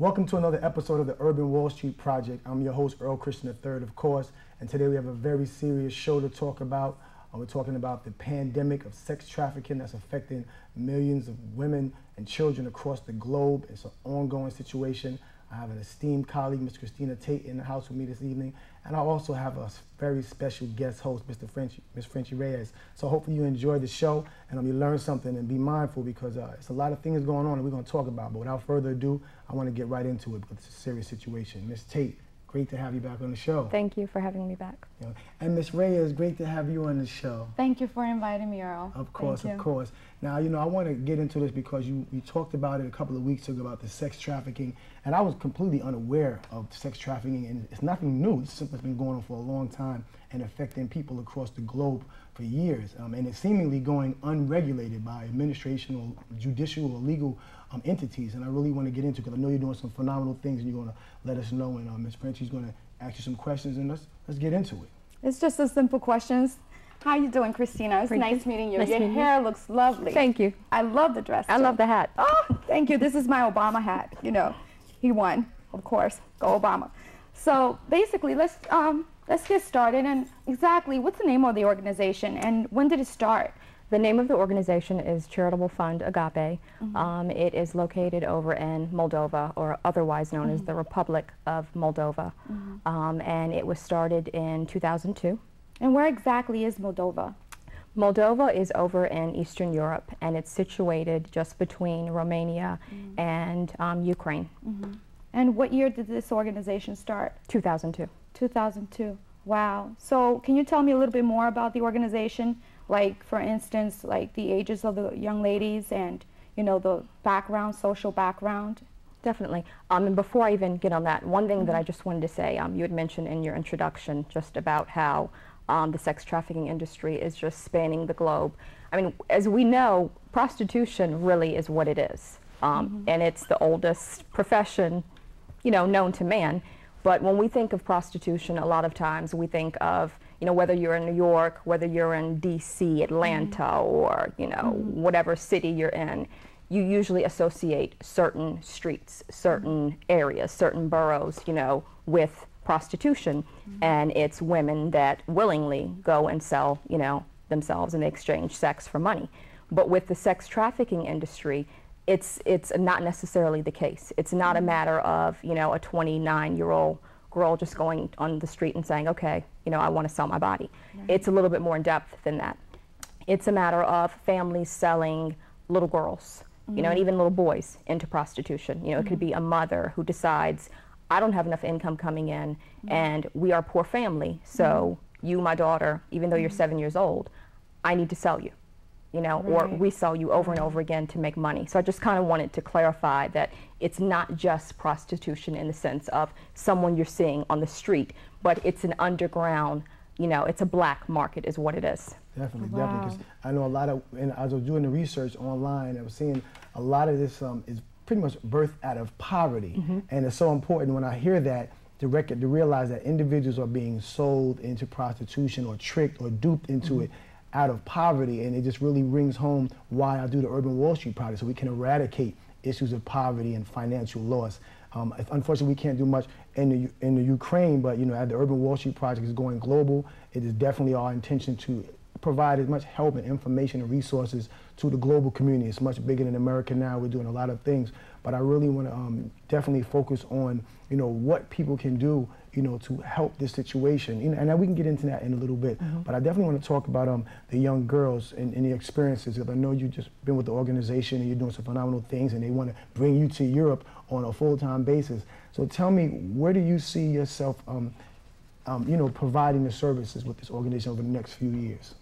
Welcome to another episode of the Urban Wall Street Project. I'm your host, Earl Christian III, of course, and today we have a very serious show to talk about. We're talking about the pandemic of sex trafficking that's affecting millions of women and children across the globe. It's an ongoing situation. I have an esteemed colleague, Ms. Christina Tate, in the house with me this evening, and I also have a very special guest host, Ms. Frenchie Reyes. So hopefully you enjoy the show and you learn something, and be mindful because it's a lot of things going on that we're going to talk about. But without further ado, I want to get right into it because it's a serious situation. Ms. Tate, great to have you back on the show. Thank you for having me back. And Ms. Reyes, great to have you on the show. Thank you for inviting me, Earl. Of course, of course. Now, I want to get into this because you talked about it a couple of weeks ago about the sex trafficking, and I was completely unaware of sex trafficking, and it's nothing new. It's something that's been going on for a long time and affecting people across the globe for years, and it's seemingly going unregulated by administration or judicial or legal entities, and I really want to get into it because I know you're doing some phenomenal things, and you're going to let us know, and Ms. Frenchie's going to ask you some questions, and let's get into it. It's just a simple questions. How you doing, Christina? It's nice meeting you. Nice Your hair looks lovely. Thank you. I love the dress. I love the hat. Oh, thank you. This is my Obama hat. You know, he won, of course. Go Obama. So basically, let's get started. And exactly, what's the name of the organization, and when did it start? The name of the organization is Charitable Fund Agape. It is located over in Moldova, or otherwise known as the Republic of Moldova. And it was started in 2002. And where exactly is Moldova? Moldova is over in Eastern Europe, and it's situated just between Romania and Ukraine. And what year did this organization start? 2002. 2002. Wow. So can you tell me a little bit more about the organization? Like, for instance, like the ages of the young ladies and, the background, social background? Definitely. And before I even get on that, one thing that I just wanted to say, you had mentioned in your introduction just about how the sex trafficking industry is just spanning the globe. I mean, as we know, prostitution really is what it is. And it's the oldest profession, known to man. But when we think of prostitution, a lot of times we think of, whether you're in New York, whether you're in DC, Atlanta, or, whatever city you're in, you usually associate certain streets, certain areas, certain boroughs, with prostitution. And it's women that willingly go and sell, themselves, and they exchange sex for money. But with the sex trafficking industry, it's not necessarily the case. It's not a matter of, a 29-year-old girl just going on the street and saying, okay, I want to sell my body. It's a little bit more in depth than that. It's a matter of families selling little girls, and even little boys into prostitution. It could be a mother who decides, I don't have enough income coming in, and we are a poor family, so you, my daughter, even though you're 7 years old, I need to sell you. Or resell you over and over again to make money. So I just kind of wanted to clarify that it's not just prostitution in the sense of someone you're seeing on the street, but it's an underground, it's a black market is what it is. Definitely, definitely. Because I know a lot of, and as I was doing the research online, I was seeing a lot of this is pretty much birthed out of poverty. And it's so important when I hear that to realize that individuals are being sold into prostitution or tricked or duped into it out of poverty, and it just really rings home why I do the Urban Wall Street Project, so we can eradicate issues of poverty and financial loss. Unfortunately, we can't do much in the Ukraine, but as the Urban Wall Street Project is going global, it is definitely our intention to provide as much help and information and resources to the global community. It's much bigger than America now. We're doing a lot of things, but I really want to definitely focus on what people can do to help this situation. And we can get into that in a little bit. But I definitely want to talk about the young girls and the experiences, because I know you've just been with the organization and you're doing some phenomenal things, and they want to bring you to Europe on a full-time basis. So tell me, where do you see yourself providing the services with this organization over the next few years?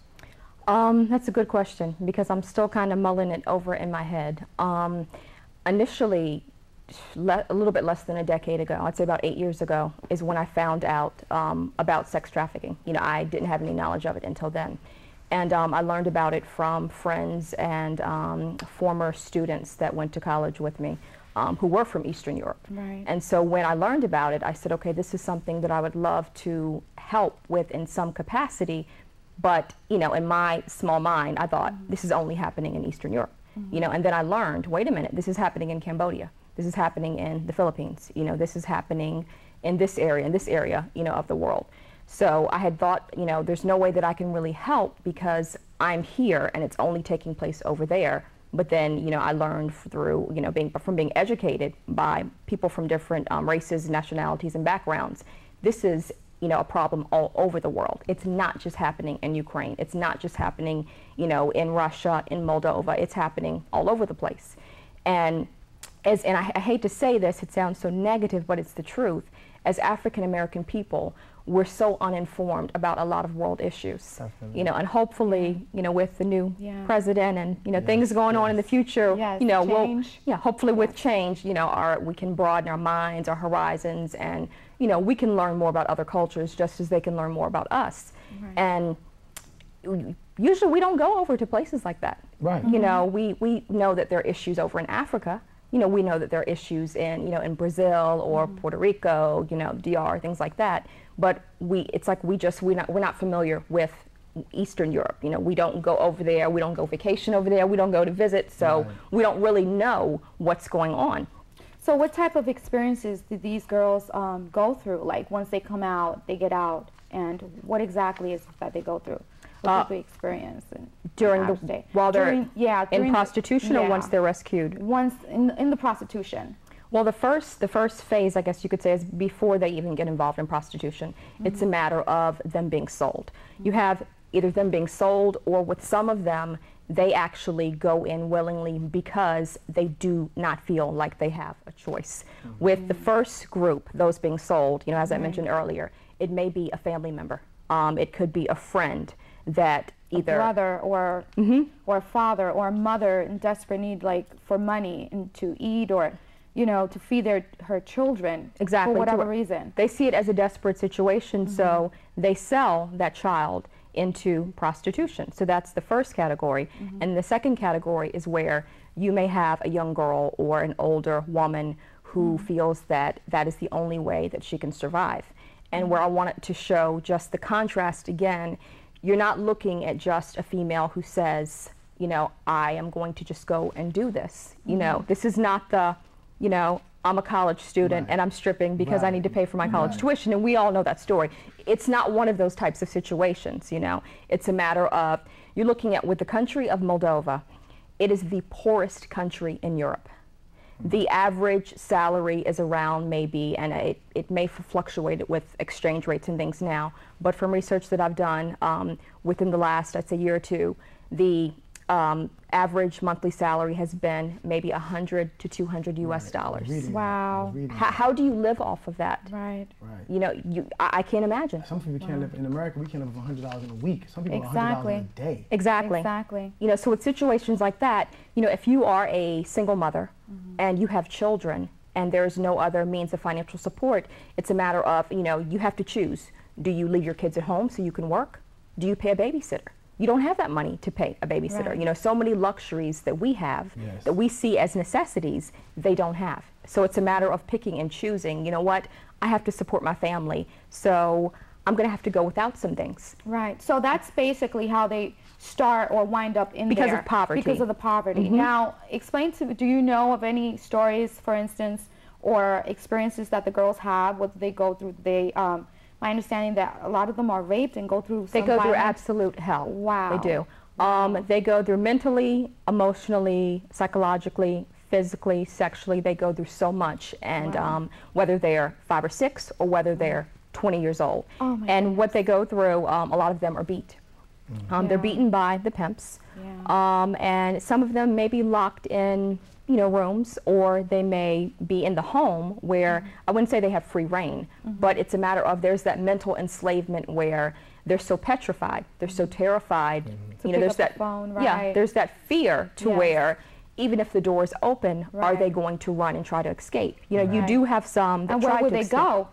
That's a good question, because I'm still kind of mulling it over in my head. Initially, a little bit less than a decade ago, I'd say about 8 years ago, is when I found out about sex trafficking. I didn't have any knowledge of it until then. And I learned about it from friends and former students that went to college with me who were from Eastern Europe. And so when I learned about it, I said, okay, this is something that I would love to help with in some capacity. But, in my small mind, I thought this is only happening in Eastern Europe. And then I learned, wait a minute, this is happening in Cambodia. This is happening in the Philippines. You know, this is happening in this area, you know, of the world. So I had thought, you know, there's no way that I can really help because I'm here and it's only taking place over there. But then, you know, I learned through, you know, from being educated by people from different races, nationalities, and backgrounds. This is, you know, a problem all over the world. It's not just happening in Ukraine. It's not just happening, you know, in Russia, in Moldova. It's happening all over the place. And I hate to say this, it sounds so negative, but it's the truth. As African American people, we're so uninformed about a lot of world issues. Definitely. You know, and hopefully, you know, with the new president and, you know, things going on in the future, you know, hopefully with change, you know, we can broaden our minds, our horizons, and, you know, we can learn more about other cultures just as they can learn more about us. Right. And usually we don't go over to places like that. Right. You know, we know that there are issues over in Africa. You know, we know that there are issues in, you know, in Brazil or Puerto Rico, you know, DR, things like that. But it's like we're not familiar with Eastern Europe. You know, we don't go over there, we don't go vacation over there, we don't go to visit, so we don't really know what's going on. So what type of experiences did these girls go through? Like once they come out, they get out, and what exactly is it that they go through? What did they experience while they're in prostitution or once they're rescued? Once in the prostitution. Well, the first phase, I guess you could say, is before they even get involved in prostitution. It's a matter of them being sold. You have either them being sold, or with some of them, they actually go in willingly because they do not feel like they have a choice. With the first group, those being sold, you know, as I mentioned earlier, it may be a family member. It could be a friend that either a brother or a father or a mother in desperate need, like for money and to eat, or, you know, to feed her children for whatever reason. They see it as a desperate situation, so they sell that child into prostitution. So that's the first category. And the second category is where you may have a young girl or an older woman who feels that that is the only way that she can survive. And where I wanted to show just the contrast again, you're not looking at just a female who says, you know, I am going to just go and do this. You know, this is not the, you know, I'm a college student and I'm stripping because I need to pay for my college tuition, and we all know that story. It's not one of those types of situations, you know. It's a matter of, you're looking at, with the country of Moldova, it is the poorest country in Europe. The average salary is around maybe, and it may fluctuate with exchange rates and things now, but from research that I've done within the last, I'd say, year or two, the average monthly salary has been maybe $100 to $200 US dollars. Wow. How do you live off of that? Right. You know, I can't imagine. Some people can't live, in America, we can't live on $100 in a week. Some people $100 a day. Exactly. You know, so with situations like that, you know, if you are a single mother and you have children and there's no other means of financial support, it's a matter of, you know, you have to choose. Do you leave your kids at home so you can work? Do you pay a babysitter? You don't have that money to pay a babysitter. You know, so many luxuries that we have, that we see as necessities, they don't have. So it's a matter of picking and choosing. You know what? I have to support my family, so I'm going to have to go without some things. Right. So that's basically how they start or wind up in because of poverty. Because of the poverty. Now, explain to me, do you know of any stories, for instance, or experiences that the girls have, what they go through? My understanding that a lot of them are raped and go through They go through absolute hell. Wow. They do. They go through mentally, emotionally, psychologically, physically, sexually. They go through so much, and whether they're 5 or 6 or whether they're 20 years old. And what they go through, a lot of them are beat. They're beaten by the pimps, and some of them may be locked in, you know, rooms, or they may be in the home where I wouldn't say they have free reign, but it's a matter of there's that mental enslavement where they're so petrified, they're so terrified. You know, there's that there's that fear to where even if the door is open, are they going to run and try to escape? You know, you do have some that and where would they go?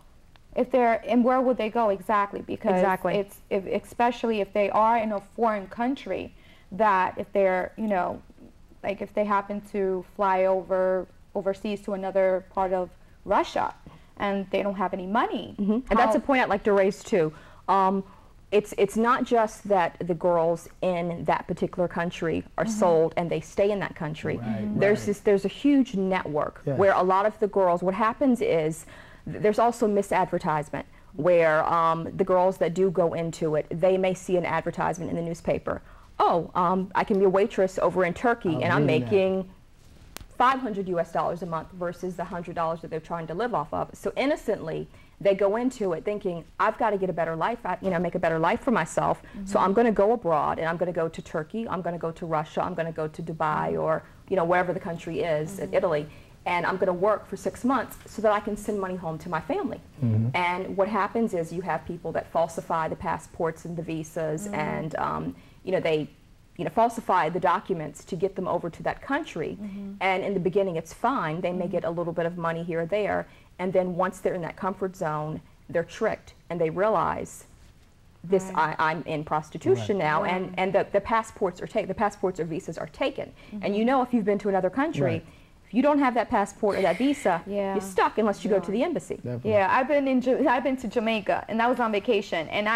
If they're, and where would they go exactly? Because it's especially if they are in a foreign country, that if they're, you know, like if they happen to fly overseas to another part of Russia and they don't have any money. And that's a point I'd like to raise too. it's not just that the girls in that particular country are sold and they stay in that country. There's a huge network where a lot of the girls, what happens is there's also misadvertisement where the girls that do go into it, they may see an advertisement in the newspaper. Oh, I can be a waitress over in Turkey and I'm making $500 US a month versus the $100 that they're trying to live off of. So innocently, they go into it thinking, I've got to get a better life, make a better life for myself. So I'm going to go abroad and I'm going to go to Turkey, I'm going to go to Russia, I'm going to go to Dubai or wherever the country is, Italy, and I'm going to work for 6 months so that I can send money home to my family. And what happens is you have people that falsify the passports and the visas and they falsify the documents to get them over to that country. And in the beginning it's fine, they may get a little bit of money here or there, and then once they're in that comfort zone, they're tricked and they realize this, I'm in prostitution now, and the passports are taken, the passports or visas are taken. And if you've been to another country, if you don't have that passport or that visa, you're stuck unless you go to the embassy. Yeah, I've been to Jamaica and that was on vacation, and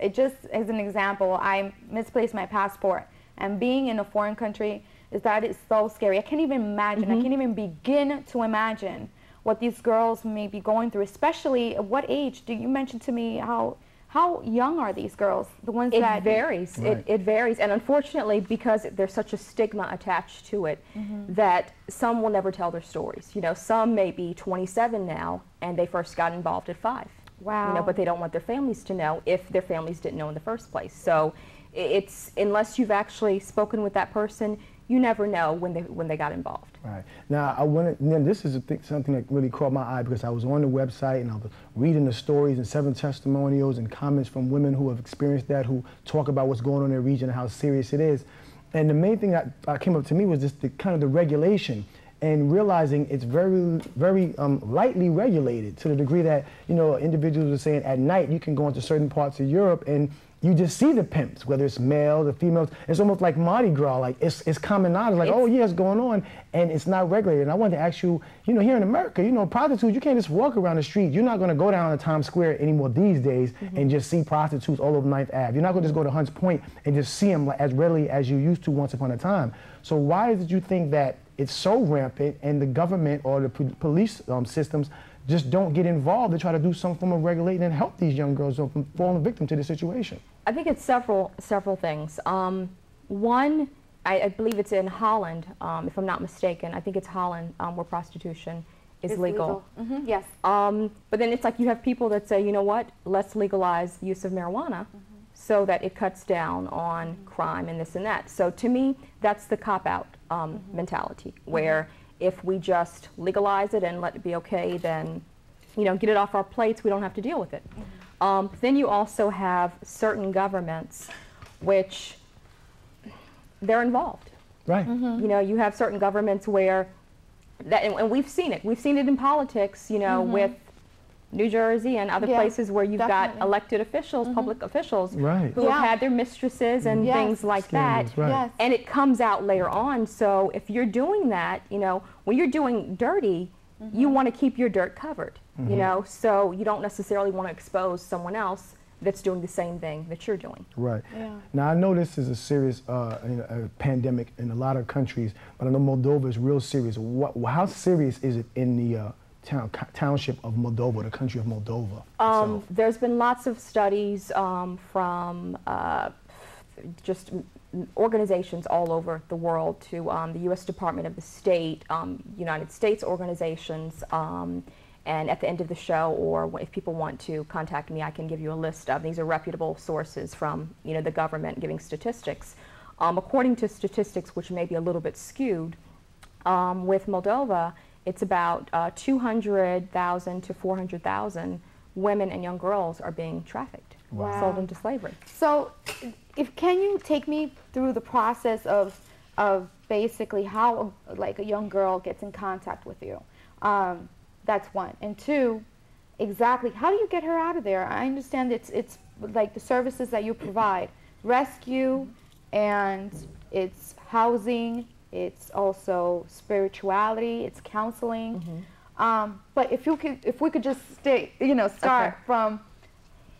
it just as an example, I misplaced my passport, and being in a foreign country is so scary. I can't even imagine, I can't even begin to imagine what these girls may be going through, especially at what age? You mentioned to me how young are these girls? The ones that... It varies. It varies. And unfortunately, because there's such a stigma attached to it, that some will never tell their stories. Some may be 27 now, and they first got involved at 5. Wow. But they don't want their families to know if their families didn't know in the first place. So it's, unless you've actually spoken with that person, you never know when they got involved. Right. Now, this is something that really caught my eye, because I was on the website and I was reading the stories and 7 testimonials and comments from women who have experienced that, who talk about what's going on in their region and how serious it is. And the main thing that came up to me was just the kind of the regulation, and realizing it's very, very lightly regulated, to the degree that, individuals are saying at night you can go into certain parts of Europe and you just see the pimps, whether it's males or females. It's almost like Mardi Gras, like it's common knowledge, like, oh yeah, it's going on, and it's not regulated. And I wanted to ask you, here in America, prostitutes, you can't just walk around the street. You're not going to go down to Times Square anymore these days and just see prostitutes all over 9th Ave. You're not going to just go to Hunts Point and just see them as readily as you used to once upon a time. So why is it you think that it's so rampant and the government or the police systems just don't get involved to try to do some form of regulating and help these young girls from falling victim to the situation? I think it's several things. One, I believe it's in Holland, if I'm not mistaken. I think it's Holland where prostitution is legal. Yes. But then it's like you have people that say, let's legalize the use of marijuana so that it cuts down on crime and this and that. So to me, that's the cop-out mentality, where if we just legalize it and let it be okay, then, get it off our plates, we don't have to deal with it. Then you also have certain governments which they're involved. Right. You have certain governments where, and we've seen it. We've seen it in politics, with New Jersey and other places where you've got elected officials, public officials, who have had their mistresses and things like that. And it comes out later on. So if you're doing that, when you're doing dirty, you want to keep your dirt covered, so you don't necessarily want to expose someone else that's doing the same thing that you're doing. Right. Now, I know this is a serious pandemic in a lot of countries, but I know Moldova is real serious. How serious is it in the township of Moldova, the country of Moldova? There's been lots of studies from just organizations all over the world, to the U.S. Department of the State, United States organizations, and at the end of the show, or if people want to contact me, I can give you a list of, these are reputable sources from the government giving statistics. According to statistics, which may be a little bit skewed, with Moldova, it's about 200,000 to 400,000 women and young girls are being trafficked, sold into slavery. So, can you take me through the process of basically how a young girl gets in contact with you? That's one. And two, exactly how do you get her out of there? I understand it's like the services that you provide, rescue, and it's housing. It's also spirituality, it's counseling. But if we could just start from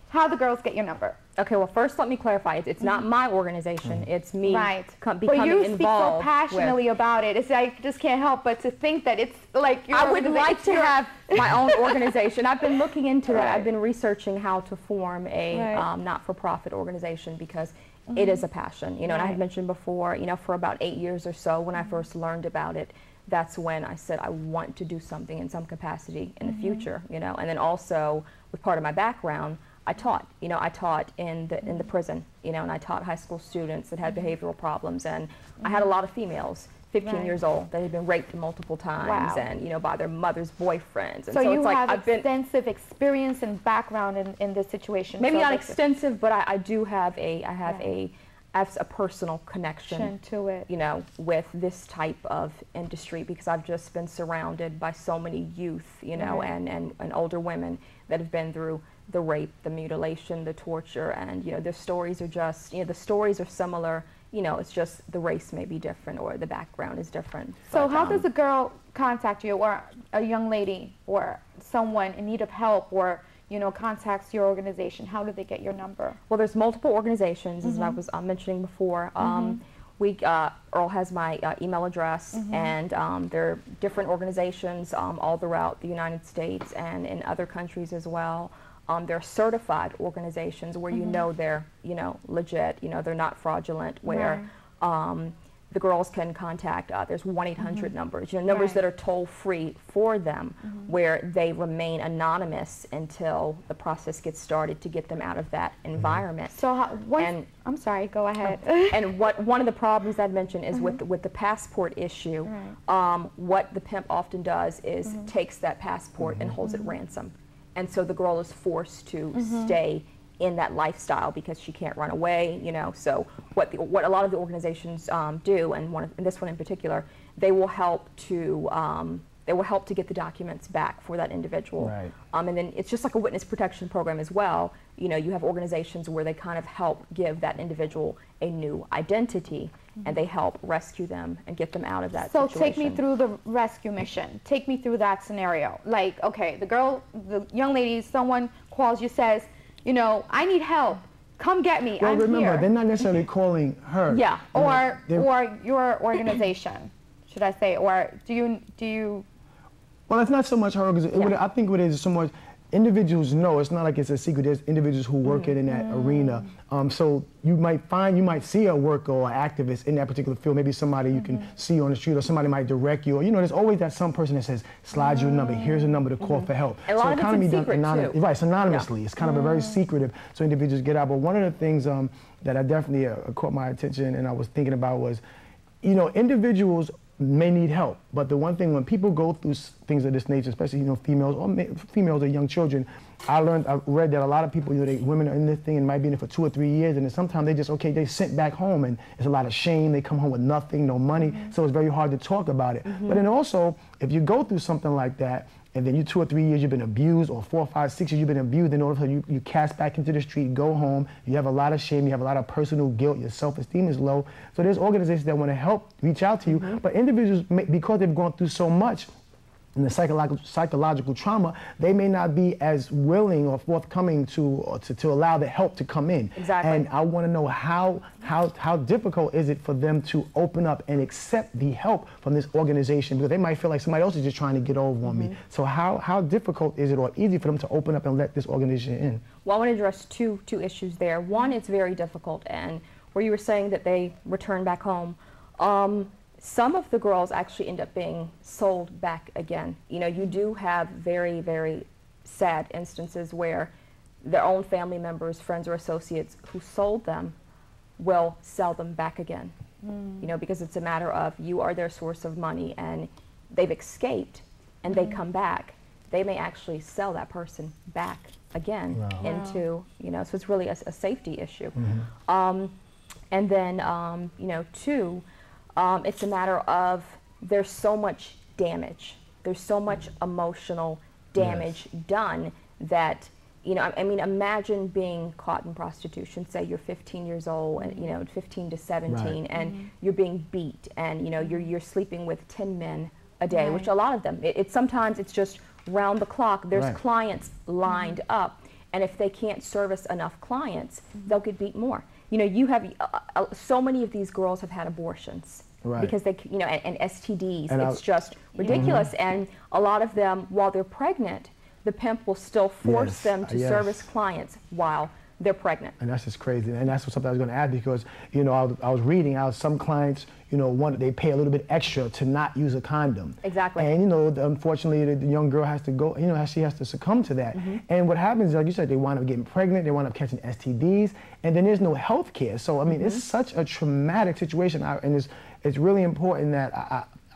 how the girls get your number. Okay, well, first let me clarify. It's not my organization. It's me becoming but you involved. speak so passionately about it. It's like, I just can't help but to think that it's like your I would like to have my own organization. I've been looking into that. I've been researching how to form a not-for-profit organization because it is a passion. You know, and I had mentioned before, you know, for about 8 years or so when I first learned about it, that's when I said I want to do something in some capacity in the future, you know. And then also, with part of my background, I taught, you know, I taught in the prison, you know, and I taught high school students that had behavioral problems, and I had a lot of females, 15 years old, that had been raped multiple times, and, you know, by their mother's boyfriends. And so you it's like have extensive experience and background in this situation. Maybe not extensive, but I do have a personal connection to it, you know, with this type of industry, because I've just been surrounded by so many youth, you know, and older women that have been through the rape, the mutilation, the torture, and, you know, their stories are just, you know, the stories are similar, you know, it's just the race may be different or the background is different. So how does a girl contact you, or a young lady, or someone in need of help, or, you know, contacts your organization? How do they get your number? Well, there's multiple organizations, as I was mentioning before. Earl has my email address, and there are different organizations all throughout the United States and in other countries as well. They're certified organizations where you know they're, you know, legit, you know, they're not fraudulent, where the girls can contact, there's 1-800 numbers, you know, numbers that are toll-free for them, where they remain anonymous until the process gets started to get them out of that environment. So I'm sorry, go ahead. And one of the problems I'd mentioned is with the passport issue, what the pimp often does is takes that passport and holds it ransom. And so the girl is forced to stay in that lifestyle because she can't run away, you know. So what a lot of the organizations do, and this one in particular, they will help to get the documents back for that individual. And then it's just like a witness protection program as well. You know, you have organizations where they kind of help give that individual a new identity, and they help rescue them and get them out of that situation. So take me through the rescue mission. Take me through that scenario. Like, okay, the young lady, someone calls you, says, you know, I need help. Come get me. Well, I'm remember, here. they're not necessarily calling her. Yeah, or your organization, should I say? Or do you? Well, it's not so much her organization. I think what it is so much individuals know. It's not like it's a secret. There's individuals who work in that arena. So you might see a worker or an activist in that particular field. Maybe somebody you can see on the street, or somebody might direct you. Or, you know, there's always that some person that says, slide your number. Here's a number to call for help. And a lot of it's in secret too. Right, it's anonymously. It's kind of a very secretive, so individuals get out. But one of the things that I definitely caught my attention and I was thinking about was, you know, individuals may need help, but the one thing, when people go through things of this nature, especially, you know, females or young children, I read that a lot of people, you know, women are in this thing and might be in it for 2 or 3 years, and then sometimes they sent back home, and it's a lot of shame. They come home with nothing, no money, so it's very hard to talk about it. But then also, if you go through something like that, and then you 2 or 3 years you've been abused, or 4 or 5, 6 years you've been abused, and all of a sudden you cast back into the street, go home, you have a lot of shame, you have a lot of personal guilt, your self-esteem is low. So there's organizations that want to help, reach out to you, but individuals, because they've gone through so much in the psychological trauma, they may not be as willing or forthcoming to allow the help to come in. Exactly. And I want to know how difficult is it for them to open up and accept the help from this organization, because they might feel like somebody else is just trying to get over on me. So how difficult is it, or easy for them to open up and let this organization in? Well, I want to address two issues there. One, it's very difficult, and where you were saying that they return back home, some of the girls actually end up being sold back again. You know, you do have very, very sad instances where their own family members, friends, or associates who sold them will sell them back again. You know, because it's a matter of you are their source of money, and they've escaped and they come back. They may actually sell that person back again into, you know, so it's really a safety issue. And then, you know, two, it's a matter of there's so much damage. There's so much emotional damage done that, you know, I mean, imagine being caught in prostitution. Say you're 15 years old, and, you know, 15 to 17, and you're being beat, and, you know, you're sleeping with 10 men a day, which a lot of them, sometimes it's just round the clock. There's clients lined up. and if they can't service enough clients, they'll get beat more. You know, you have so many of these girls have had abortions. Right. Because they, you know, and STDs, and it's just ridiculous. And a lot of them, while they're pregnant, the pimp will still force them to service clients while they're pregnant. And that's just crazy. And that's something I was going to add, because, you know, I was reading how some clients, you know, they pay a little bit extra to not use a condom. Exactly. And, you know, unfortunately, the young girl has to go, you know, she has to succumb to that. And what happens is, like you said, they wind up getting pregnant, they wind up catching STDs, and then there's no health care. So, I mean, it's such a traumatic situation. And it's really important that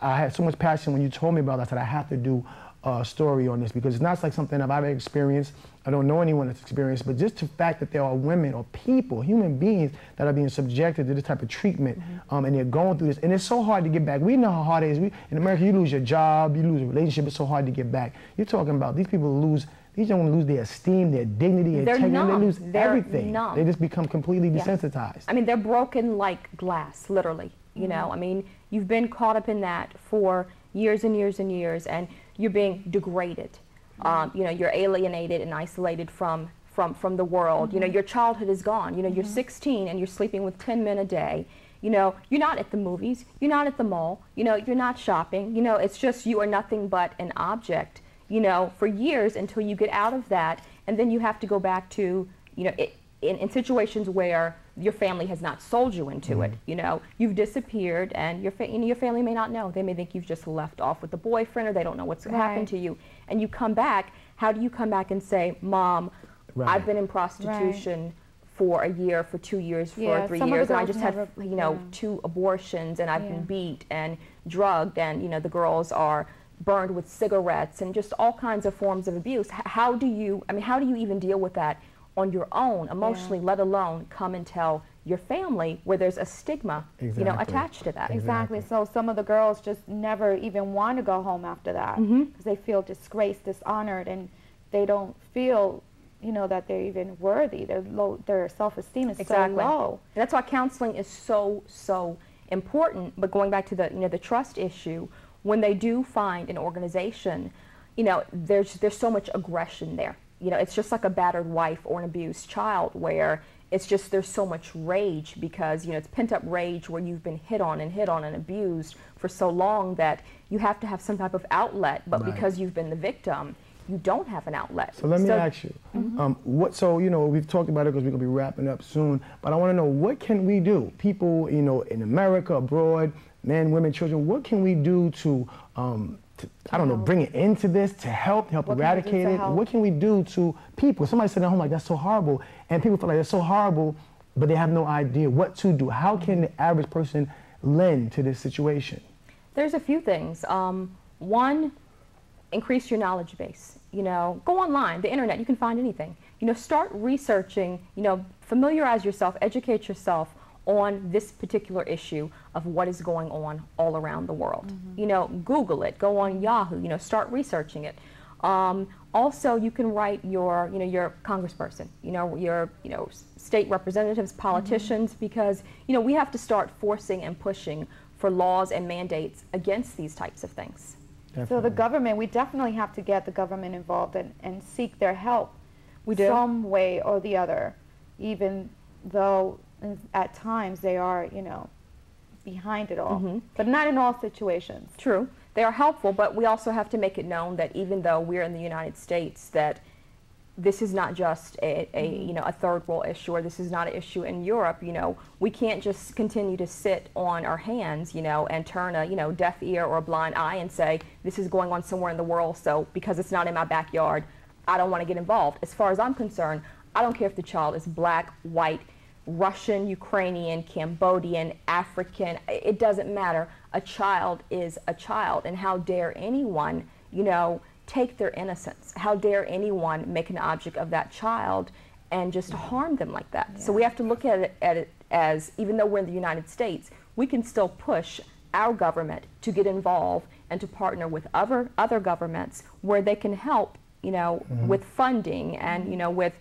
I had so much passion when you told me about that, that I have to do a story on this, because it's not like something I've ever experienced. I don't know anyone that's experienced, but just the fact that there are women or people, human beings, that are being subjected to this type of treatment, and they're going through this, and it's so hard to get back. We know how hard it is. In America, you lose your job, you lose a relationship, it's so hard to get back. You're talking about these people these young women lose their esteem, their dignity, their integrity, they lose everything. Numb. They just become completely desensitized. I mean, they're broken like glass, literally. You know, I mean, you've been caught up in that for years and years and years, and you're being degraded. You know, you're alienated and isolated from the world. You know, your childhood is gone. You know, you're 16 and you're sleeping with 10 men a day. You know, you're not at the movies, you're not at the mall, you know, you're not shopping. You know, it's just you are nothing but an object, you know, for years until you get out of that. And then you have to go back to, you know, in situations where your family has not sold you into it. You know, you've disappeared, and your family may not know. They may think you've just left off with a boyfriend, or they don't know what's happened to you. And you come back. How do you come back and say, Mom, I've been in prostitution for a year, for 2 years, for 3 years, and I just had, you know, 2 abortions, and I've been beat and drugged, and, you know, the girls are burned with cigarettes and just all kinds of forms of abuse. How do you even deal with that on your own emotionally, let alone come and tell your family, where there's a stigma, you know, attached to that? Exactly. So some of the girls just never even want to go home after that, because they feel disgraced, dishonored, and they don't feel, you know, that they're even worthy. Their self-esteem is so low. And that's why counseling is so important. But going back to the, you know, the trust issue, when they do find an organization, you know, there's so much aggression there. You know, it's just like a battered wife or an abused child, where it's just, there's so much rage, because, you know, it's pent-up rage where you've been hit on and abused for so long that you have to have some type of outlet, but because you've been the victim, you don't have an outlet. So let me ask you, so, you know, we've talked about it because we're going to be wrapping up soon, but I want to know, what can we do? People, you know, in America, abroad, men, women, children, what can we do to I don't know, bring it into this, to help eradicate it? What can we do to people? Somebody said at home, like, that's so horrible, and people feel like that's so horrible, but they have no idea what to do. How can the average person lend to this situation? There's a few things. One, increase your knowledge base. You know, go online, the internet, you can find anything. You know, start researching, you know, familiarize yourself, educate yourself on this particular issue of what is going on all around the world. You know, Google it, go on Yahoo, you know, start researching it. Also, you can write your, you know, your congressperson, you know, your, you know, state representatives, politicians, because, you know, we have to start forcing and pushing for laws and mandates against these types of things. Definitely. So the government, we definitely have to get the government involved and seek their help. We do. Some way or the other, even though at times they are, you know, behind it all, but not in all situations. True. They are helpful, but we also have to make it known that even though we're in the United States, that this is not just a you know, a third world issue, or this is not an issue in Europe. You know, we can't just continue to sit on our hands, you know, and turn a, you know, deaf ear or a blind eye and say, this is going on somewhere in the world, so because it's not in my backyard, I don't want to get involved. As far as I'm concerned, I don't care if the child is black, white, Russian, Ukrainian, Cambodian, African, it doesn't matter. A child is a child, and how dare anyone, you know, take their innocence? How dare anyone make an object of that child and just harm them like that? So we have to look at it as, even though we're in the United States, we can still push our government to get involved and to partner with other governments where they can help, you know, with funding and, you know, with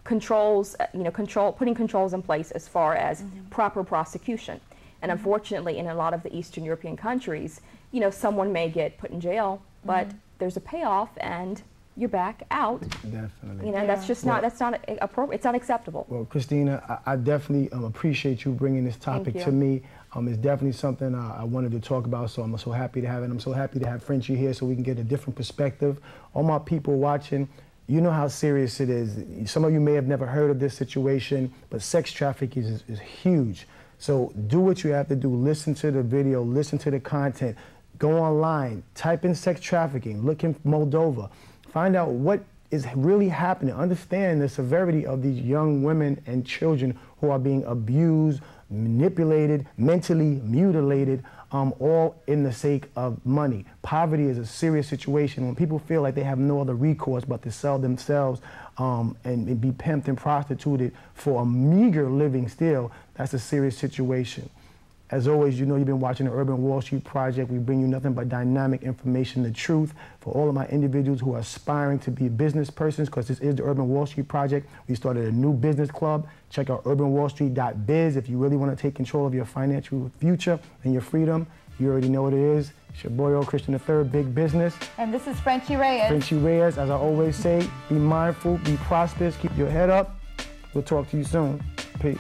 controls, you know, putting controls in place as far as proper prosecution. And unfortunately, in a lot of the Eastern European countries, you know, someone may get put in jail, but there's a payoff, and your back out. Definitely. You know, that's just not, that's not appropriate, it's unacceptable. Well, Christina, I definitely appreciate you bringing this topic to me. It's definitely something I wanted to talk about, so I'm so happy to have it. I'm so happy to have Frenchie here so we can get a different perspective. All my people watching, you know how serious it is. Some of you may have never heard of this situation, but sex trafficking is huge. So do what you have to do. Listen to the video, listen to the content. Go online, type in sex trafficking, look in Moldova. Find out what is really happening. Understand the severity of these young women and children who are being abused, manipulated, mentally mutilated, all in the sake of money. Poverty is a serious situation. When people feel like they have no other recourse but to sell themselves and be pimped and prostituted for a meager living still, that's a serious situation. As always, you know you've been watching the Urban Wall Street Project. We bring you nothing but dynamic information, the truth, for all of my individuals who are aspiring to be business persons, because this is the Urban Wall Street Project. We started a new business club. Check out urbanwallstreet.biz if you really want to take control of your financial future and your freedom. You already know what it is. It's your boy, Christian III, Big Business. And this is Frenchie Reyes. Frenchie Reyes, as I always say, be mindful, be prosperous, keep your head up. We'll talk to you soon. Peace.